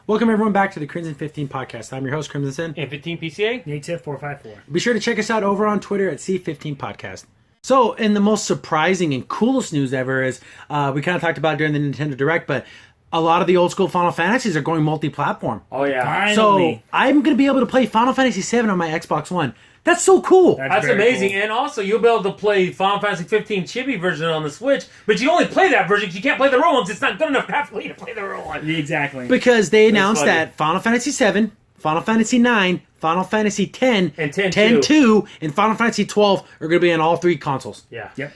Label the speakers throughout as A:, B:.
A: Welcome everyone back to the Crimson 15 podcast. I'm your host, Crimson Sin.
B: And 15 PCA?
C: Native 454.
A: Be sure to check us out over on Twitter at C15 Podcast. So, and the most surprising and coolest news ever is, we kind of talked about it during the Nintendo Direct, but a lot of the old school Final Fantasies are going multi-platform.
B: Oh, yeah.
C: Finally.
A: So, I'm going to be able to play Final Fantasy VII on my Xbox One. That's so cool.
B: That's
C: very
B: amazing.
C: cool.
B: And also, you'll be able to play Final Fantasy 15 Chibi version on the Switch, but you only play that version because you can't play the real ones. It's not good enough graphically to play the real one.
C: Exactly.
A: Because they announced
B: funny.
A: that Final Fantasy VII, Final Fantasy IX, Final Fantasy X,
B: And 10
A: 10-2, and Final Fantasy XII are going to be on all three consoles.
B: Yeah.
C: Yep.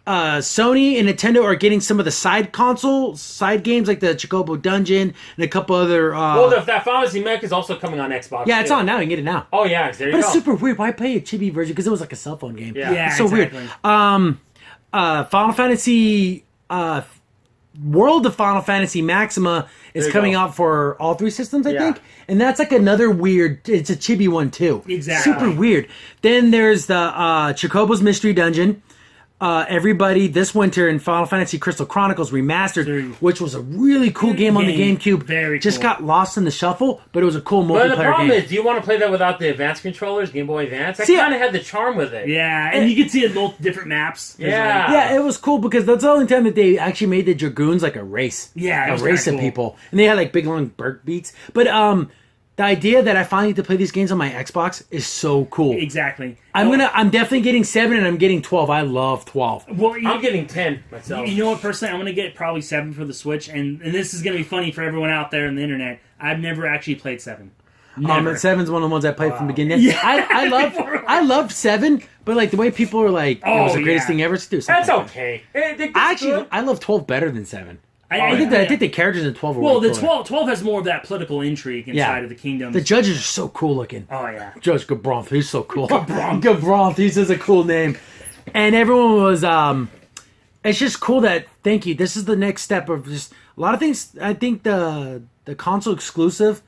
A: Sony and Nintendo are getting some of the side games like the Chocobo Dungeon and a couple other.
B: Well, that Final Fantasy Mech is also coming on Xbox.
A: Yeah, it's
B: too.
A: on now. You can get it now.
B: Oh, yeah. There you
A: But
B: go.
A: it's super weird. Why play a chibi version? Because it was like a cell phone game.
B: Yeah.
C: Yeah,
A: It's so
C: exactly.
A: weird. Final Fantasy World of Final Fantasy Maxima is
B: There you
A: coming
B: go.
A: out for all three systems, I
B: Yeah.
A: think. And that's like another weird. It's a chibi one too.
C: Exactly.
A: Super weird. Then there's the Chocobo's Mystery Dungeon. Everybody this winter in Final Fantasy Crystal Chronicles Remastered,
C: Dude.
A: which was a really cool game on the GameCube.
C: Very
A: Just
C: cool.
A: got lost in the shuffle, but it was a cool
B: But the
A: multiplayer
B: problem
A: game.
B: is, do you want to play that without the advanced controllers, Game Boy Advance? That
A: See,
B: kind of had the charm with it.
C: Yeah, and you can see it both different maps. There's
B: Yeah.
C: like-
A: Yeah, it was cool because that's the only time that they actually made the Dragoons like a race.
C: Yeah, it
A: a
C: was
A: race
C: kinda
A: of
C: cool.
A: people, and they had like big long Burke beats. But the idea that I finally get to play these games on my Xbox is so cool.
C: exactly.
A: I'm definitely getting 7 and I'm getting 12. I love 12.
C: Well,
B: I'm getting 10 myself.
C: you know what? Personally, I'm going to get probably 7 for the Switch, and this is going to be funny for everyone out there on the internet. I've never actually played 7. Never.
A: And 7's one of the ones I played from the beginning.
C: Yeah.
A: I loved 7, but like the way people are like, it was
C: Oh,
A: the greatest
C: yeah.
A: thing ever to do. something
B: That's
A: like that.
B: okay.
A: Actually, I love 12 better than 7. I think the characters in 12 are
C: Well,
A: way
C: the
A: cooler.
C: 12 has more of that political intrigue inside of the kingdoms.
A: The judges are so cool looking.
C: oh, yeah.
A: Judge Gabronth, he's so cool. Gabronth, he's just a cool name. And everyone was, it's just cool that, thank you, this is the next step of just, a lot of things, I think the console exclusive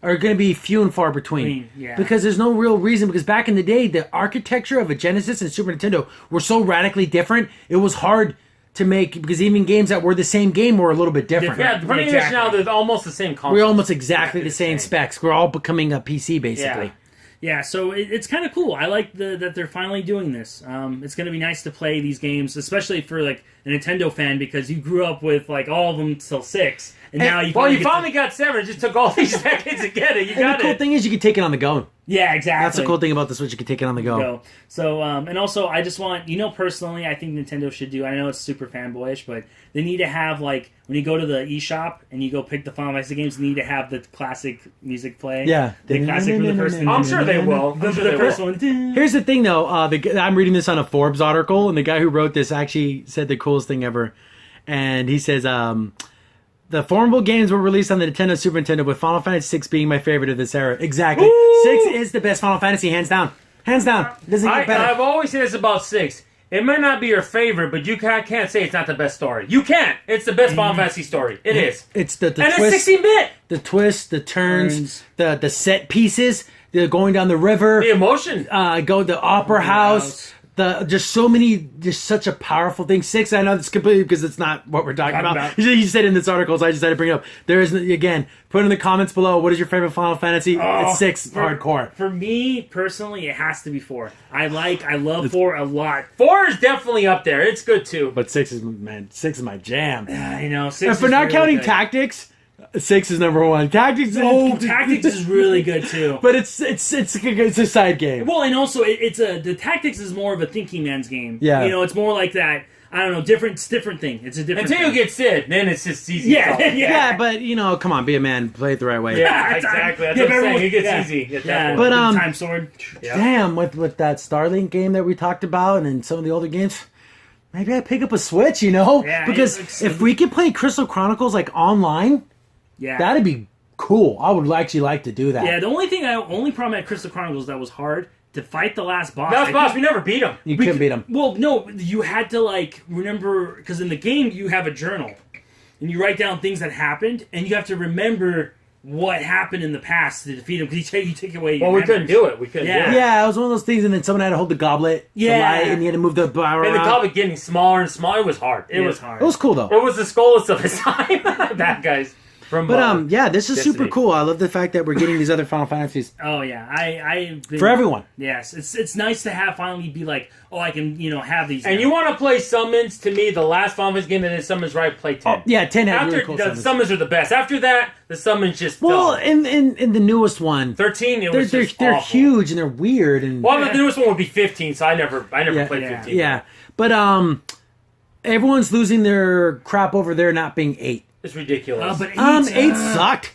A: are going to be few and far between.
C: Yeah.
A: Because there's no real reason, because back in the day, the architecture of a Genesis and Super Nintendo were so radically different, it was hard to make, because even games that were the same game were a little bit different.
B: Yeah, pretty much
C: Exactly.
B: now they're almost the same console.
A: We're almost exactly the same specs. We're all becoming a PC, basically.
B: Yeah.
C: Yeah, so it's kind of cool. I like that they're finally doing this. It's going to be nice to play these games, especially for like a Nintendo fan, because you grew up with like all of them till 6, and now you
B: Well, you
C: get to-
B: finally got 7. It just took all these decades to get it. You
A: And
B: got
A: the cool
B: it.
A: thing is you can take it on the go.
C: Yeah, exactly.
A: That's the cool thing about the Switch. You can take it on the go.
C: Go. So, and also, I just want, personally, I think Nintendo should do, I know it's super fanboyish, but they need to have, like, when you go to the eShop and you go pick the Final Fantasy games, they need to have the classic music play.
A: Yeah.
C: The classic from the first
B: I'm sure they will.
C: The
B: I'm sure they
C: first
B: will.
C: one.
A: Here's the thing, though. I'm reading this on a Forbes article, and the guy who wrote this actually said the coolest thing ever. And he says, the formidable games were released on the Nintendo Super Nintendo, with Final Fantasy VI being my favorite of this era. Exactly.
B: Woo!
A: 6 is the best Final Fantasy, hands down. Hands down. Doesn't get better.
B: I've always said this about 6. It may not be your favorite, but you can't say it's not the best story. You can't. It's the best Final Fantasy story. It is.
A: It's the
B: And
A: twist,
B: it's 16-bit.
A: the twists, the turns, the set pieces, the going down the river,
B: The emotion.
A: go to the opera house. Just so many, just such a powerful thing. 6, I know it's completely because it's not what we're talking about. He said in this article, so I just had to bring it up. There is, again, put in the comments below, what is your favorite Final Fantasy? It's 6, hardcore.
C: For me, personally, it has to be 4. I love 4 a lot.
B: 4 is definitely up there. It's good, too.
A: But 6 is my jam.
C: I know. 6
A: And for
C: is
A: not
C: really
A: counting
C: good.
A: Tactics, 6 is number 1. Tactics,
C: Tactics is really good, too.
A: but it's a side game.
C: Well, and also the Tactics is more of a thinking man's game.
A: Yeah.
C: It's more like that. I don't know, different thing. It's a different.
B: Until you
C: thing.
B: get Sid, then it's just easy.
C: Yeah,
B: to solve.
A: Yeah, but come on, be a man, play it the right way.
B: Yeah, exactly. That's what I'm saying. It gets easy. At that
C: Yeah,
B: point.
A: But,
C: Time Sword.
B: Yeah.
A: Damn, with that Starlink game that we talked about and then some of the older games, maybe I pick up a Switch,
C: Yeah,
A: because
C: it's-
A: if we could play Crystal Chronicles like online,
C: Yeah.
A: that'd be cool. I would actually like to do that.
C: Yeah, the only problem at Crystal Chronicles that was hard to fight the last boss.
B: Last
C: I
B: boss,
C: think-
B: we never beat him.
A: You couldn't beat them.
C: Well, no, you had to remember, because in the game you have a journal, and you write down things that happened, and you have to remember what happened in the past to defeat him, because you take away your
B: Well, we
C: memories.
B: couldn't do it. We couldn't
C: Yeah.
B: do it.
A: Yeah, it was one of those things, and then someone had to hold the goblet, the
C: Yeah.
A: light, and you had to move the bar
B: And the
A: around.
B: goblet getting smaller and smaller. It was hard. It was hard.
A: It was cool though.
B: It was the Skullus of his time. Bad guys.
A: But yeah, this is super
B: Destiny.
A: cool. I love the fact that we're getting these other Final Fantasies
C: Oh yeah, I've been,
A: for everyone.
C: Yes, it's nice to have finally be like, oh, I can have these.
B: And
C: now.
B: you want to play summons? To me, the last Final Fantasy game that did summons right, play 10.
A: Yeah, 10 had
B: After
A: really cool
B: the summons are the best. After that, the summons just
A: Well,
B: fell.
A: in the newest one,
B: 13, it was
A: they're
B: just
A: they're
B: awful.
A: huge and they're weird and
B: Well, the newest one would be 15, so I never
A: Yeah,
B: played
C: yeah.
B: 15.
A: yeah. But everyone's losing their crap over there not being 8.
B: It's ridiculous.
C: But
A: 8 sucked.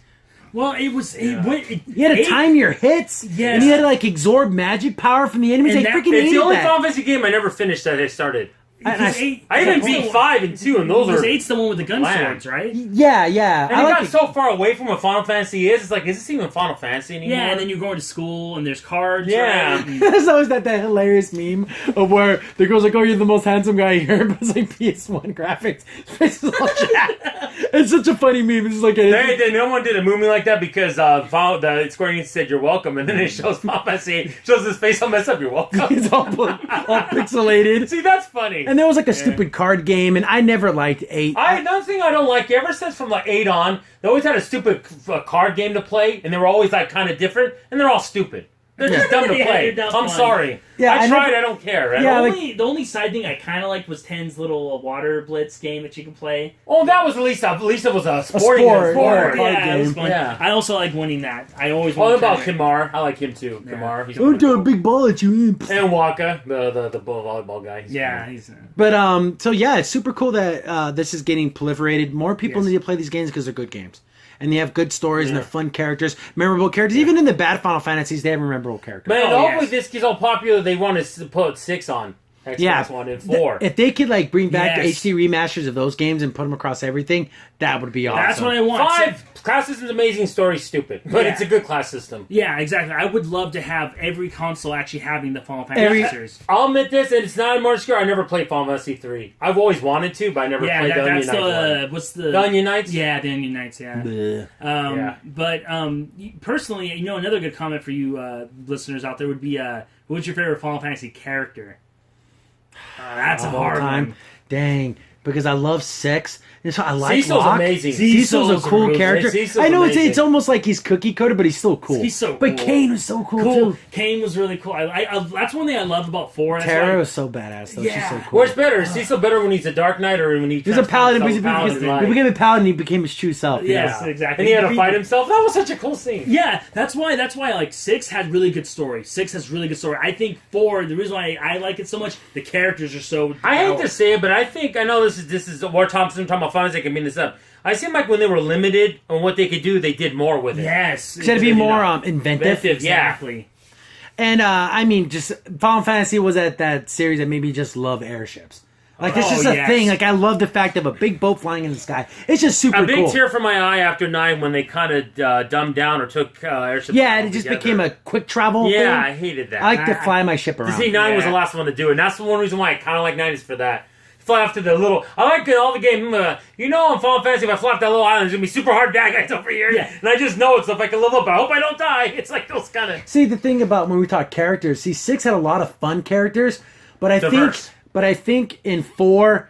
C: Well, it was.
B: Yeah.
A: You had to time your hits,
C: Yes.
A: and you had to like absorb magic power from the enemies.
C: And
A: I
C: that-
A: freaking
B: it's
A: hated
B: the only
A: that.
B: Final Fantasy game I never finished that I started.
A: I
B: I even beat 5 and 2, and those
C: Because
B: are...
C: 8's the one with the gun
B: bland.
C: swords, right?
A: Yeah, yeah.
B: And
A: I
B: it
A: like
B: got
A: it.
B: so far away from what Final Fantasy is. It's like, is this even Final Fantasy anymore?
C: Yeah, and then you're going to school and there's cards.
B: Yeah.
C: Right? And-
A: There's always that hilarious meme of where the girl's like, "Oh, you're the most handsome guy here," but it's like PS1 graphics. It's all chat. It's such a funny meme. It's just like
B: No one did a movie like that because the Square Enix said you're welcome, and then it shows Final Fantasy, shows his face all messed up. You're welcome.
A: it's all pixelated.
B: See, that's funny.
A: And there was like a stupid card game, and I never liked 8.
B: Another thing I don't like, ever since from like 8 on, they always had a stupid card game to play, and they were always like kind of different, and they're all stupid. They're just dumb to
C: Yeah,
B: play.
C: they're dumb
B: I'm
C: fun.
B: sorry.
A: Yeah,
B: I
A: I
B: tried.
A: never-
B: I don't care. Right?
A: Yeah,
C: the only side thing I kind of liked was 10's little water blitz game that you can play.
B: Oh, that was at least it was a sporting
A: sport,
B: sport.
A: card
C: Yeah, it was
A: game.
C: fun.
B: Yeah.
C: I also like winning that. I always
B: What
C: want
B: about Kimar? I like him too.
C: Yeah.
B: Kimar. He's
A: I'm
B: pretty
A: doing a
B: cool.
A: big ball at you, imp.
B: And Waka, the volleyball guy. He's
C: Yeah,
B: funny.
C: he's.
A: But so yeah, it's super cool that this is getting proliferated. More people
C: Yes.
A: need to play these games because they're good games, and they have good stories and they're fun characters, memorable characters. Even in the bad Final Fantasies, they have memorable characters.
B: Man,
C: Oh,
B: hopefully
C: yes.
B: this gets all popular. They want to put 6 on Xbox
A: Yeah.
B: One and 4.
A: If they could like bring back the
C: Yes.
A: HD remasters of those games and put them across everything, that would be awesome.
C: That's what I want.
B: 5 class system's amazing, story stupid, but
C: Yeah.
B: it's a good class system.
C: Yeah, exactly. I would love to have every console actually having the Final Fantasy
A: Every-
C: series.
B: I'll admit this, and it's not more obscure. I never played Final Fantasy 3. I've always wanted to, but I never
C: Yeah,
B: played the Onion
C: that's
B: Knight one.
C: the what's the
B: The Onion Knights?
C: Yeah, the Onion Knights. Yeah.
A: Bleh.
B: Yeah.
C: But personally, another good comment for you listeners out there would be, what's your favorite Final Fantasy character? That's a
A: Of all
C: hard
A: time.
C: one.
A: Dang, because I love 6. And so I like
B: Cecil's
A: Locke.
B: amazing.
A: Cecil's a
C: Cecil's
A: cool
C: really-
A: character.
B: Cecil's
A: I know it's
B: amazing.
A: almost like he's cookie coated, but he's still cool.
C: He's so
A: But
C: cool.
A: Kane was so cool,
C: Cool.
A: too.
C: Kane was really cool. I that's one thing I love about 4. That's
A: Tara
C: why-
A: was so badass, though. She's
C: Yeah.
A: so cool.
B: Where's better? Is Cecil better when he's a Dark Knight or when he
A: He was a paladin, but he
B: transforms himself paladin
A: became a paladin. He became his true self.
C: Yes,
B: Yeah.
C: exactly.
B: And he had to fight himself. That was such a cool scene.
C: Yeah, that's why like 6 had really good story. 6 has really good story. I think 4, the reason why I like it so much, the characters are so
B: I hate to
C: developed.
B: say it, but I know this is War Thompson talking about finance. I can mean this up. I seem like when they were limited on what they could do, they did more with it.
C: Yes.
A: Should it be more inventive?
B: Inventive, yeah.
C: Exactly.
A: And I mean, just Final Fantasy was at that series that made me just love airships. Like it's
C: Oh,
A: just a
C: yes.
A: thing. Like I love the fact of a big boat flying in the sky. It's just super
B: A big
A: cool.
B: tear from my eye after 9 when they kind of dumbed down or took airships.
A: Yeah, and it just became a quick travel
B: Yeah,
A: thing.
B: I hated that.
A: I like to fly my ship around.
B: See, 9 was the
C: Yeah.
B: last one to do it, and that's the one reason why I kind of like 9 is for that. Fly off to the little. I like all the game. In Final Fantasy, if I fly off that little island, there's gonna be super hard bad guys over here,
C: Yeah.
B: and I just know it's stuff I can level up. I hope I don't die. It's like those kind of.
A: See, the thing about when we talk characters, 6 had a lot of fun characters, but I
B: Diverse.
A: think in 4,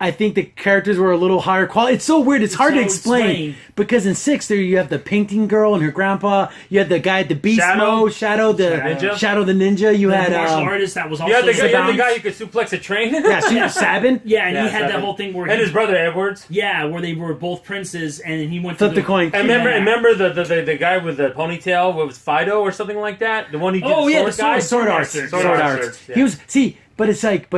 A: I think the characters were a little higher quality. It's so weird. It's hard to
C: so
A: explain
C: explain.
A: because in 6 there you have the painting girl and her grandpa. You had the guy at the beast
B: Shadow.
A: mode, Shadow the
B: Ninja.
A: Shadow the ninja. You
C: The
A: had
C: martial artist that was also
B: Yeah, the
A: Sabine.
B: guy who could suplex a train.
A: yeah, Sabin.
C: Yeah, and
B: Yeah,
C: he had that
B: Sabin.
C: whole thing where
B: and
C: he,
B: his brother Edwards.
C: yeah, where they were both princes, and he went
A: Flip
C: to
A: the coin.
B: And
C: Yeah.
B: remember the guy with the ponytail? What was Fido or something like that? The one he did
C: Oh,
B: the
C: yeah,
B: sword
C: the
B: guy?
A: Sword arts.
C: Sword
A: Sword
B: arts,
A: arts.
B: yeah.
A: He was but it's like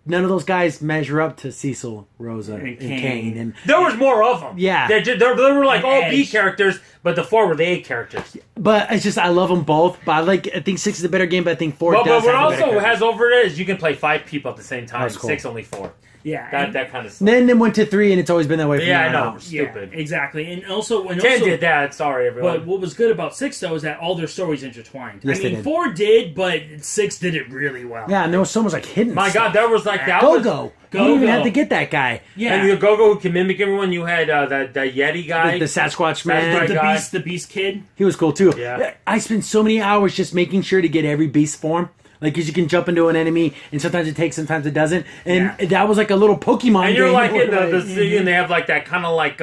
A: none of those guys measure up to Cecil, Rosa, and
C: Kane.
A: Kane. And
B: There was more of them.
A: Yeah.
B: They were like
C: And
B: all B
C: Edge.
B: characters, but the 4 were the A characters.
A: but it's just I love them both. But I think 6 is a better game. But I think 4
B: But
A: does
B: what
A: have a better
B: also
A: character.
B: has over it is you can play 5 people at the same time.
A: That's cool.
B: 6 only 4.
C: yeah,
B: That kind of stuff.
A: Then it went to 3, and it's always been that way. From
B: Yeah, I
A: now
B: know.
A: on out.
C: yeah,
B: Stupid.
C: exactly, and
B: 10 did that. Sorry, everyone.
C: But what was good about 6 though is that all their stories intertwined.
A: Yes,
C: I
A: they
C: mean,
A: did.
C: 4 did, but 6 did it really well.
A: Yeah, and there was so much like hidden.
B: My
A: stuff.
B: God, that was like that. was-
A: Go-Go. You didn't even
C: Go-Go.
A: have to get that guy.
C: yeah.
B: And the Go-Go who can mimic everyone. You had that Yeti guy.
A: The Sasquatch man.
B: Sasquatch guy.
C: the Beast Kid.
A: He was cool too.
B: Yeah.
A: I spent so many hours just making sure to get every beast form. Like, because you can jump into an enemy, and sometimes it takes, sometimes it doesn't. And that was like a little Pokemon
B: And you're
A: game
B: like in
A: where,
B: the city, and they have like that kind of like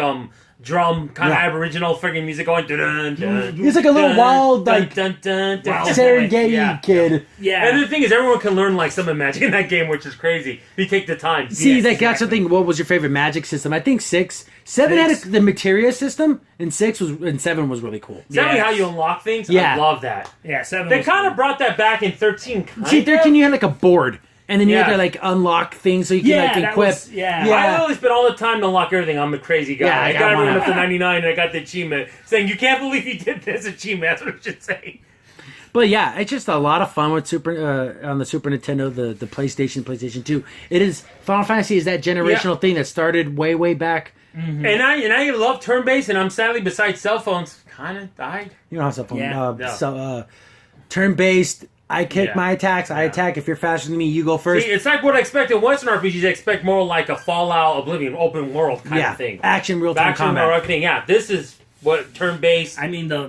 B: drum kind of
A: Yeah.
B: Aboriginal friggin' music going. Dun, dun, dun,
A: He's like a little
B: dun,
A: wild,
B: dun,
A: like,
B: dun, dun, dun, dun.
A: Serengeti
B: Yeah.
A: kid.
C: Yeah.
B: And the thing is, everyone can learn like some of magic in that game, which is crazy. If you take the time.
A: See,
C: Yes,
A: that's the
C: exactly.
A: thing. What was your favorite magic system? I think 6. 7 had
C: Six.
A: the materia system, and 7 was really cool.
B: Is that
C: Yes.
B: how you unlock things?
A: Yeah.
B: I love that.
C: Yeah, 7.
B: They
C: was
B: kind
C: cool.
B: of brought that back in 13.
A: See, 13 you had like a board, and then you had
B: Yeah.
A: to like unlock things so you can
C: Yeah,
A: like
C: that
B: equip.
C: was- yeah.
B: I always spend all the time to unlock everything. I'm a crazy guy.
A: Yeah, I
B: I
A: got
B: got everyone
A: one.
B: up to 99, and I got the achievement saying, "You can't believe you did this achievement." That's what it should say.
A: But yeah, it's just a lot of fun with on the Super Nintendo, the PlayStation 2. It is Final Fantasy is that generational thing that started way back.
B: And I love turn based, and I'm sadly besides cell phones kind of died.
A: You know how something
C: Yeah.
A: turn based. I kick
B: Yeah.
A: my attacks. I attack. If you're faster than me, you go first.
B: See, it's like what I expect in Western RPGs. I expect more like a Fallout, Oblivion, open world kind
A: yeah,
B: of thing.
A: action, real time
B: Action
A: combat.
B: or everything. Yeah, this is what turn based.
C: I mean, the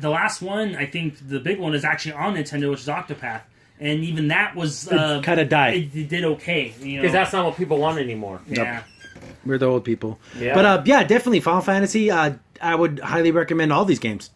C: last one, I think the big one is actually on Nintendo, which is Octopath. And even that was...
A: It kinda died.
C: It did okay. You know?
B: Because that's not what people want anymore.
C: Yeah.
A: We're the old people.
B: Yeah.
A: But yeah, definitely Final Fantasy. I would highly recommend all these games.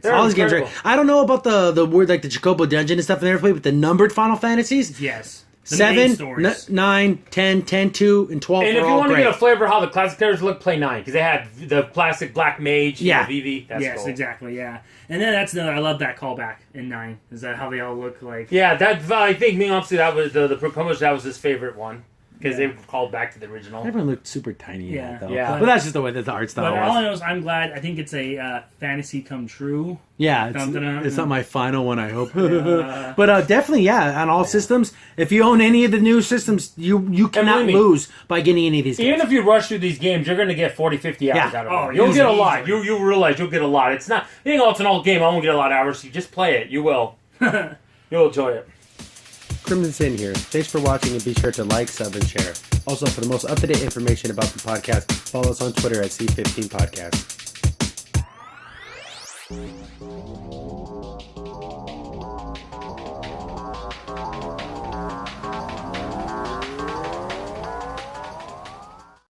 B: They're
A: all these games are.
B: incredible.
A: I don't know about the word like the Chocobo Dungeon and stuff in there, but the numbered Final Fantasies.
C: Yes. The main
A: 7,
C: stories.
A: 9, 10, 10, 2, and 12
B: And
A: are
B: if you
A: all
B: want to
A: great.
B: get a flavor of how the classic characters look, play 9. Because they had the classic Black Mage,
A: Yeah.
B: Vivi. That's
C: Yes,
B: cool.
C: exactly, yeah. And then that's another... I love that callback in 9. Is that how they all look like...
B: Yeah, that I think me honestly that was the Procomus, that was his favorite one. Because
C: Yeah.
B: they called back to the original.
A: Everyone looked super tiny.
C: Yeah.
A: In that, though.
B: Yeah.
A: But that's just the way that the art style
C: But all I
A: was.
C: know is I'm glad... I think it's a fantasy come true.
A: Yeah,
C: Dun, dun, dun.
A: it's not my final one, I hope.
C: Yeah.
A: But definitely, yeah, on all systems. If you own any of the new systems, you cannot
B: believe me,
A: lose by getting any of these games.
B: Even if you rush through these games, you're going to get 40, 50 hours
A: Yeah.
B: out of
C: Oh,
B: it. You'll
C: easy,
B: get a lot.
C: easily.
B: You realize you'll get a lot. It's not... You think, oh, it's an old game. I won't get a lot of hours. You just play it. You will. You'll enjoy it.
A: Crimson Sin here. Thanks for watching, and be sure to like, sub, and share. Also, for the most up-to-date information about the podcast, follow us on Twitter at C15 Podcast.